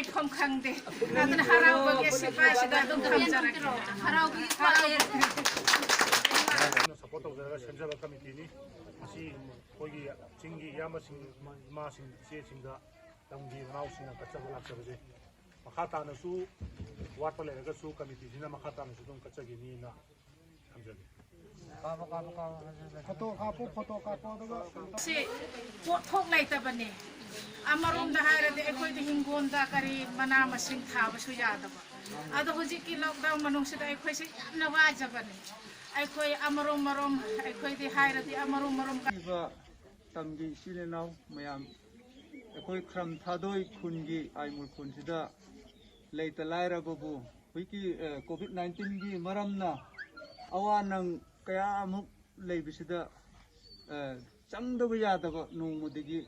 ꯐꯝ ꯈꯪꯗꯦ ꯑꯗꯨꯅ ꯍꯔꯥꯎꯕꯒꯤ ꯁꯤꯐꯥꯏꯁꯤꯗ ꯑꯗꯨꯝ ꯊꯝꯖꯔꯒꯦ ꯍꯔꯥꯎꯕꯒꯤ ꯁꯄꯣꯔꯠ ꯇꯧꯖꯔꯒ ꯁꯦꯝꯖꯕ ꯀꯃꯤꯇꯤꯅꯤ ꯃꯁꯤ ꯑꯩꯈꯣꯏꯒꯤ ꯆꯤꯡꯒꯤ ꯏꯌꯥꯝꯕꯁꯤꯡ ꯏꯃꯥꯁꯤꯡ ꯏꯆꯦꯁꯤꯡꯗ ꯇꯝꯒꯤ ꯃꯅꯥꯎꯁꯤꯡꯅ ꯀꯠꯆꯕ ꯂꯥꯛꯆꯕꯁꯦ ꯃꯈꯥ ꯇꯥꯅꯁꯨ ꯋꯥꯠꯄ ꯂꯩꯔꯒꯁꯨ ꯀꯃꯤꯇꯤꯁꯤꯅ ꯃꯈꯥ ꯇꯥꯅꯁꯨ ꯑꯗꯨꯝ ꯀꯠꯆꯒꯅꯤꯅ ꯊꯝꯖꯒꯦ ꯁꯤ ꯄꯣꯠꯊꯣꯛ ꯂꯩꯇꯕꯅꯦ ꯑꯃꯔꯣꯝꯗ ꯍꯥꯏꯔꯗꯤ ꯑꯩꯈꯣꯏꯗꯤ ꯍꯤꯡꯒꯣꯜꯗ ꯀꯔꯤ ꯃꯅꯥ ꯃꯁꯤꯡ ꯊꯥꯕꯁꯨ ꯌꯥꯗꯕ ꯑꯗꯣ ꯍꯧꯖꯤꯛꯀꯤ ꯂꯣꯛꯗꯥꯎꯟ ꯃꯅꯨꯡꯁꯤꯗ ꯑꯩꯈꯣꯏꯁꯤ ꯌꯥꯝꯅ ꯋꯥꯖꯕꯅꯦ ꯑꯩꯈꯣꯏ ꯑꯃꯔꯣꯝ ꯑꯩꯈꯣꯏꯗꯤ ꯍꯥꯏꯔꯗꯤ ꯑꯃꯔꯣꯝ ꯇꯝꯒꯤ ꯏꯆꯤꯜ ꯏꯅꯥꯎ ꯃꯌꯥꯝ ꯑꯩꯈꯣꯏ ꯈ꯭ꯔꯝ ꯊꯥꯗꯣꯏ ꯈꯨꯟꯒꯤ ꯑꯥꯏꯃꯨꯜ ꯈꯨꯟꯁꯤꯗ ꯂꯩꯇ ꯂꯥꯏꯔꯕꯕꯨ ꯍꯧꯖꯤꯛꯀꯤ ꯀꯣꯚꯤꯗ-19ꯒꯤ ꯃꯔꯝꯅ ꯑꯋꯥ ꯅꯪ ꯀꯌꯥ ꯑꯃꯨꯛ ꯂꯩꯕꯁꯤꯗ ꯆꯪꯗꯕ ꯌꯥꯗꯕ ꯅꯣꯡꯃꯗꯒꯤ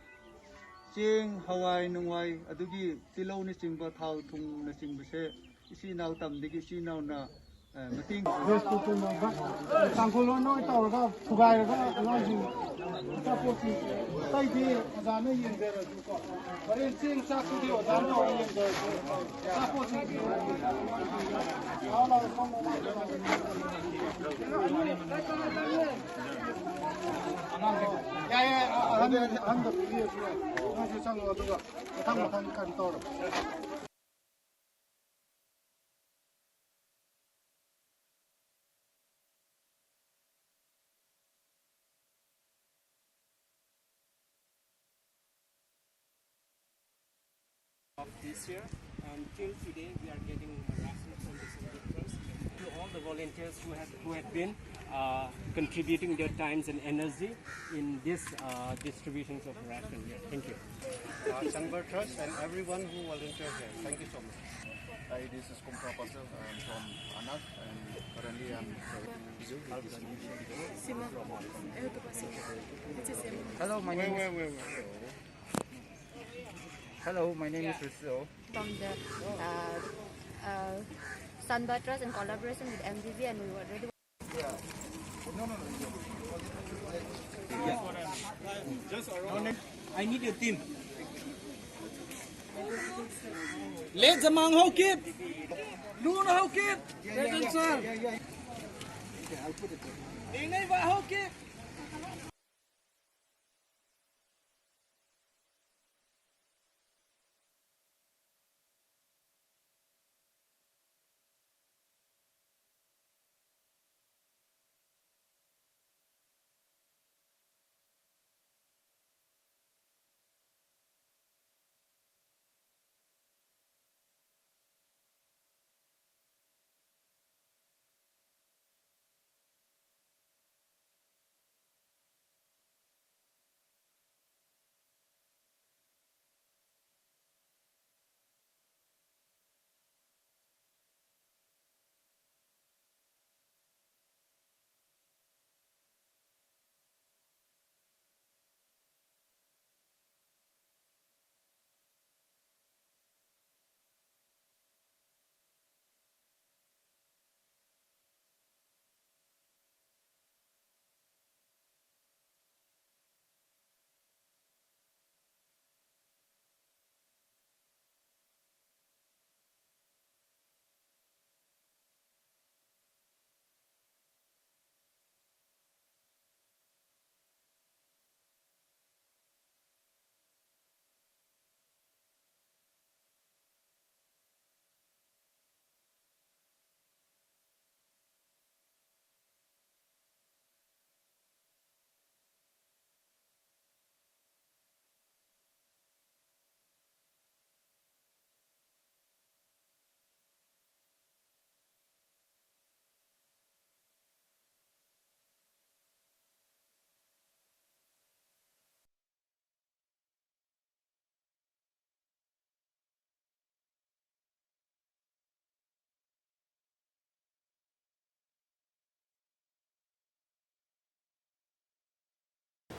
ꯆꯦꯡ ꯍꯋꯥꯏ ꯅꯨꯡꯋꯥꯏ ꯑꯗꯨꯒꯤ ꯇꯤꯜꯍꯧꯅꯆꯤꯡꯕ ꯊꯥꯎ ꯊꯨꯝꯅꯆꯤꯡꯕꯁꯦ ꯏꯆꯤꯜ ꯏꯅꯥꯎ ꯇꯝꯗꯒꯤ ꯏꯆꯤꯜ ꯏꯅꯥꯎꯅ ꯃꯇꯦꯡ ꯇꯥꯡꯈꯨꯜ ꯂꯣꯟ ꯇꯧꯔꯒ ꯊꯨꯒꯥꯏꯔꯒ ꯑꯉꯥꯡꯁꯤꯡ ꯑꯆꯥꯄꯣꯠꯁꯤꯡ ꯑꯇꯩꯗꯤ ꯑꯣꯖꯥꯅ ꯌꯦꯡꯖꯔꯁꯨꯀꯣ ꯍꯣꯔꯦꯟ ꯆꯦꯡ ꯆꯥꯛꯇꯨꯗꯤ ꯑꯣꯖꯥꯅ ꯇꯧꯔ ꯌꯦꯡꯖꯔꯁꯨ ꯑꯆꯥꯄꯣꯠꯁꯤꯡ ꯌꯥꯏ ꯑꯍꯟꯗ ꯄꯤꯕꯤꯔꯁꯨ ꯌꯥꯏ ꯅꯪꯁꯨ ꯆꯪꯉꯣ ꯑꯗꯨꯒ ꯃꯊꯪ ꯀꯩꯅꯣ ꯇꯧꯔꯣ. Of this year, and till today we are getting rations from the Central Trust. To all the volunteers who have been contributing their times and energy in this distributions of ration here. Thank you. Central Trust and everyone who volunteered here. Thank you so much. Hi, this is Kumpra Pasal. I'm from Anak and currently I'm Hello, my name is Hello, my name is Rizzo. From the Sunbird Trust in collaboration with MDV, and we were ready. I need your team. Let's among how keep. Luna how keep. Present sir. Okay, I'll put it there. Ingay ba how keep.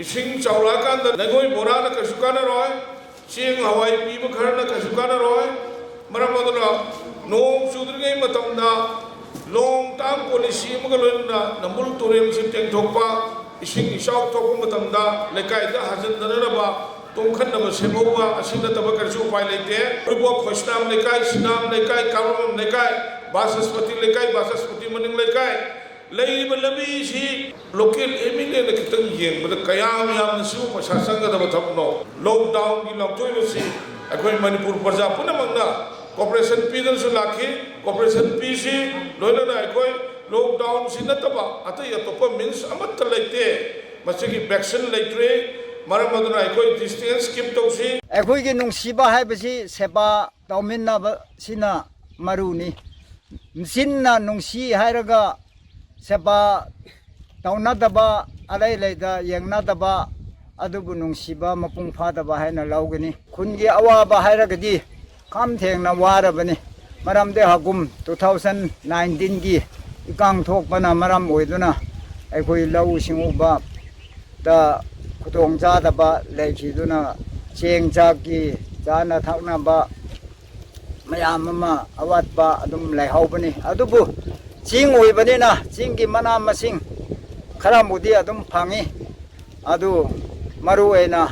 Ising chaulakanda nagoi borana kasukana roy ching hawai piba kharna kasukana roy maramaduna nong sudringai matamda long term policy magalunda namul turem siteng thokpa ising isau thokpa matamda lekai da hajan danaraba ꯇꯣꯡꯈꯠꯅꯕ ꯁꯦꯝꯍꯧꯕ ꯑꯁꯤ ꯅꯠꯇꯕ ꯀꯔꯤꯁꯨ ꯎꯄꯥꯏ ꯂꯩꯇꯦ ꯎꯔꯤꯄꯣꯛ ꯈꯣꯏꯁꯅꯥꯝ ꯂꯩꯀꯥꯏ ꯁꯤꯅꯥꯝ ꯂꯩꯀꯥꯏ ꯀꯥꯔꯣꯝ ꯂꯩꯀꯥꯏ ꯕꯥꯁꯁꯄꯇꯤ ꯂꯩꯀꯥꯏ ꯕꯥꯁꯁꯄꯇꯤ ꯃꯅꯤꯡ ꯂꯩꯀꯥꯏ ꯂꯩꯔꯤꯕ ꯂꯝꯕꯤꯁꯤ ꯂꯣꯀꯦꯜ ꯑꯦꯝꯑꯦꯜꯑꯦꯅ ꯈꯤꯇꯪ ꯌꯦꯡꯕꯗ ꯀꯌꯥꯝ ꯌꯥꯝꯅꯁꯨ ꯄꯩꯁꯥ ꯆꯪꯒꯗꯕ ꯊꯕꯛꯅꯣ ꯂꯣꯛꯗꯥꯎꯟꯒꯤ ꯂꯥꯎꯊꯣꯛꯏꯕꯁꯤ ꯑꯩꯈꯣꯏ ꯃꯅꯤꯄꯨꯔ ꯄ꯭ꯔꯖꯥ ꯄꯨꯝꯅꯃꯛꯅ ꯀooperation ꯄꯤꯗꯨꯅꯁꯨ ꯂꯥꯛꯈꯤ cooperation ꯄꯤꯁꯤ ꯂꯣꯏꯅꯅ ꯑꯩꯈꯣꯏ ꯂꯣꯛꯗꯥꯎꯟꯁꯤ ꯅꯠꯇꯕ ꯑꯇꯩ ꯑꯇꯣꯞꯄ ꯃꯤꯟꯁ ꯑꯃꯠꯇ ꯂꯩꯇꯦ ꯃꯁꯤꯒꯤ ꯚꯦꯛꯁꯤꯟ ꯂꯩꯇ꯭ꯔꯦ ꯃꯔꯝ ꯑꯗꯨꯅ ꯑꯩꯈꯣꯏ ꯗꯤꯁꯇꯦꯟꯁ ꯀꯤꯞ ꯇꯧꯁꯤ ꯑꯩꯈꯣꯏꯒꯤ ꯅꯨꯡꯁꯤꯕ ꯍꯥꯏꯕꯁꯤ ꯁꯦꯕꯥ ꯇꯧꯃꯤꯟꯅꯕꯁꯤꯅ ꯃꯔꯨꯅꯤ ꯆꯤꯟꯅ ꯅꯨꯡꯁꯤ ꯍꯥꯏꯔꯒ ꯁꯦꯕꯥ ꯇꯧꯅꯗꯕ ꯑꯂꯩ ꯂꯩꯗ ꯌꯦꯡꯅꯗꯕ ꯑꯗꯨꯕꯨ ꯅꯨꯡꯁꯤꯕ ꯃꯄꯨꯡ ꯐꯥꯗꯕ ꯍꯥꯏꯅ ꯂꯧꯒꯅꯤ ꯈꯨꯟꯒꯤ ꯑꯋꯥꯕ ꯍꯥꯏꯔꯒꯗꯤ ꯈꯝ ꯊꯦꯡꯅ ꯋꯥꯔꯕꯅꯤ ꯃꯔꯝꯗꯤ ꯍꯀꯨꯝ 2019ꯒꯤ ꯏꯀꯪ ꯊꯣꯛꯄꯅ ꯃꯔꯝ ꯑꯣꯏꯗꯨꯅ ꯑꯩꯈꯣꯏ ꯂꯧꯎ ꯁꯤꯡꯎꯕꯗ ꯈꯨꯗꯣꯡꯆꯥꯗꯕ ꯂꯩꯈꯤꯗꯨꯅ ꯆꯦꯡ ꯆꯥꯛꯀꯤ ꯆꯥꯅ ꯊꯛꯅꯕ ꯃꯌꯥꯝ ꯑꯃ ꯑꯋꯥꯠꯄ ꯑꯗꯨꯝ ꯂꯩꯍꯧꯕꯅꯤ ꯑꯗꯨꯕꯨ ꯆꯤꯡ ꯑꯣꯏꯕꯅꯤꯅ ꯆꯤꯡꯒꯤ ꯃꯅꯥ ꯃꯁꯤꯡ ꯈꯔꯕꯨꯗꯤ ꯑꯗꯨꯝ ꯐꯪꯏ ꯑꯗꯨ ꯃꯔꯨꯑꯣꯏꯅ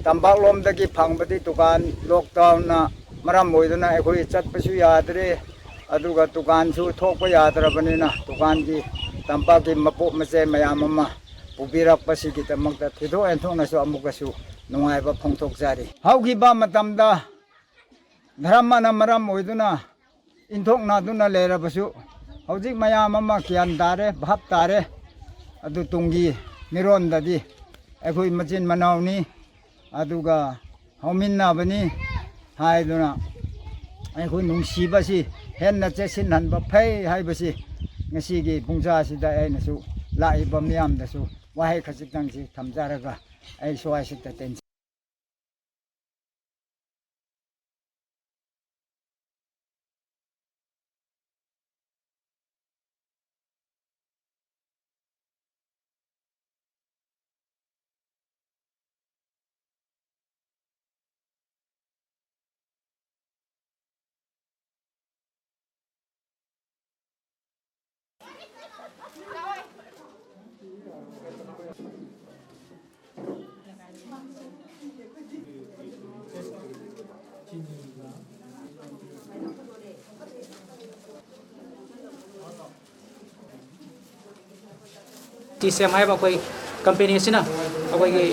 ꯇꯝꯄꯥꯛꯂꯣꯝꯗꯒꯤ ꯐꯪꯕꯗꯤ ꯗꯨꯀꯥꯟ ꯂꯣꯛꯗꯥꯎꯟꯅ ꯃꯔꯝ ꯑꯣꯏꯗꯨꯅ ꯑꯩꯈꯣꯏ ꯆꯠꯄꯁꯨ ꯌꯥꯗ꯭ꯔꯦ ꯑꯗꯨꯒ ꯗꯨꯀꯥꯟꯁꯨ ꯊꯣꯛꯄ ꯌꯥꯗ꯭ꯔꯕꯅꯤꯅ ꯗꯨꯀꯥꯟꯒꯤ ꯇꯝꯄꯥꯛꯀꯤ ꯃꯄꯣꯠ ꯃꯆꯩ ꯃꯌꯥꯝ ꯑꯃ ꯄꯨꯕꯤꯔꯛꯄꯁꯤꯒꯤꯗꯃꯛꯇ ꯊꯣꯏꯗꯣꯛ ꯍꯦꯟꯗꯣꯛꯅꯁꯨ ꯑꯃꯨꯛꯀꯁꯨ ꯅꯨꯡꯉꯥꯏꯕ ꯐꯣꯡꯗꯣꯛꯆꯔꯤ ꯍꯧꯈꯤꯕ ꯃꯇꯝꯗ ꯙꯔꯃꯅ ꯃꯔꯝ ꯑꯣꯏꯗꯨꯅ ꯏꯟꯊꯣꯛꯅꯗꯨꯅ ꯂꯩꯔꯕꯁꯨ ꯍꯧꯖꯤꯛ ꯃꯌꯥꯝ ꯑꯃ ꯒ꯭ꯌꯥꯟ ꯇꯥꯔꯦ ꯚꯥꯞ ꯇꯥꯔꯦ ꯑꯗꯨ ꯇꯨꯡꯒꯤ ꯃꯤꯔꯣꯟꯗꯗꯤ ꯑꯩꯈꯣই ꯃꯆꯤꯟ ꯃꯅꯥꯎꯅꯤ ꯑꯗꯨꯒ ꯍꯧꯃꯤꯟꯅꯕꯅꯤ ꯍꯥꯏꯗꯨꯅ ꯑꯩꯈꯣꯏ ꯅꯨꯡꯁꯤꯕꯁꯤ ꯍꯦꯟꯅ ꯆꯦꯠꯁꯤꯟꯍꯟꯕ ꯐꯩ ꯍꯥꯏꯕꯁꯤ ꯉꯁꯤꯒꯤ ꯄꯨꯡꯖꯥꯁꯤꯗ ꯑꯩꯅꯁꯨ ꯂꯥꯛꯏꯕ ꯃꯤꯌꯥꯝꯗꯁꯨ ꯋꯥꯍꯩ ꯈꯖꯤꯛꯇꯪꯁꯤ ꯊꯝꯖꯔꯒ ꯑꯩ ꯁ꯭ꯋꯥꯏꯁꯤꯗ ꯇꯦꯟꯁꯤ TCM ꯍꯥꯏꯕ ꯑꯩꯈꯣꯏ ꯀꯝꯄꯦꯅꯤ ꯑꯁꯤꯅ ꯑꯩꯈꯣꯏꯒꯤ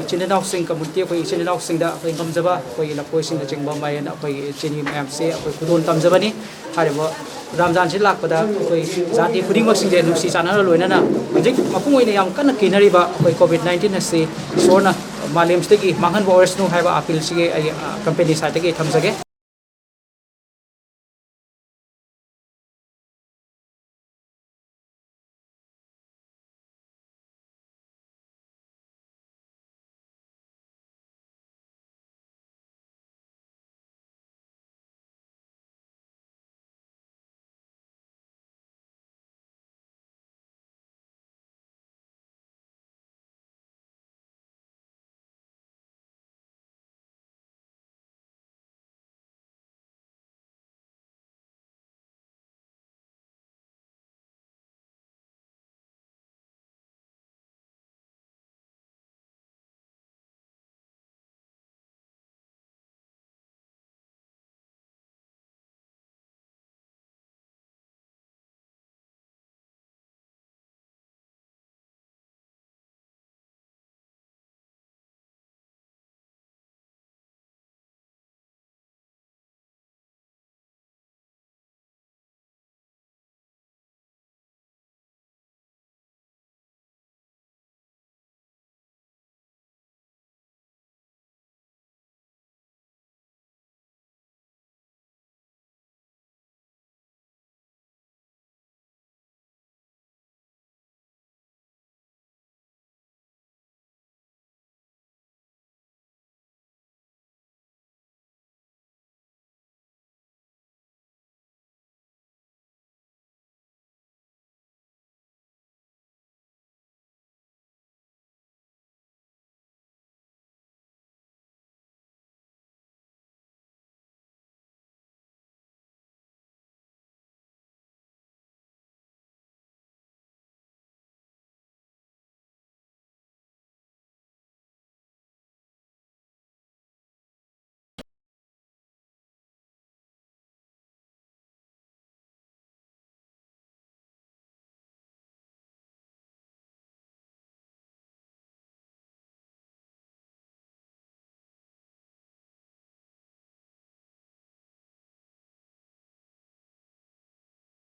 ꯏꯆꯤꯟ ꯏꯅꯥꯎꯁꯤꯡ ꯀꯝꯃꯨꯅꯤꯇꯤ ꯑꯩꯈꯣꯏ ꯏꯆꯤꯟ ꯏꯅꯥꯎꯁꯤꯡꯗ ꯑꯩꯈꯣꯏ ꯉꯝꯖꯕ ꯑꯩꯈꯣꯏꯒꯤ ꯂꯐꯣꯏꯁꯤꯡꯅꯆꯤꯡꯕ ꯃꯥꯏꯔꯦꯟ ꯑꯩꯈꯣꯏꯒꯤ ꯆꯤꯅꯤ ꯃꯌꯥꯝꯁꯦ ꯑꯩꯈꯣꯏ ꯈꯨꯗꯣꯜ ꯇꯝꯖꯕꯅꯤ ꯍꯥꯏꯔꯤꯕ ꯔꯝꯖꯥꯟꯁꯤ ꯂꯥꯛꯄꯗ ꯑꯩꯈꯣꯏ ꯖꯥꯇꯤ ꯈꯨꯗꯤꯡꯃꯛꯁꯤꯡꯁꯦ ꯅꯨꯡꯁꯤ ꯆꯥꯟꯅꯅ ꯂꯣꯏꯅꯅ ꯍꯧꯖꯤꯛ ꯃꯄꯨꯡ ꯑꯣꯏꯅ ꯌꯥꯝ ꯀꯟꯅ ꯀꯤꯅꯔꯤꯕ ꯑꯩꯈꯣꯏ COVID-19 ꯑꯁꯤ ꯏꯁꯣꯔꯅ ꯃꯥꯂꯦꯝꯁꯤꯗꯒꯤ ꯃꯥꯡꯍꯟꯕ ꯑꯣꯏꯔꯁꯅꯨ ꯍꯥꯏꯕ ꯑꯄꯤꯜꯁꯤꯒꯤ ꯑꯩ ꯀꯝꯄꯦꯅꯤ ꯁꯥꯏꯠꯇꯒꯤ ꯊꯝꯖꯒꯦ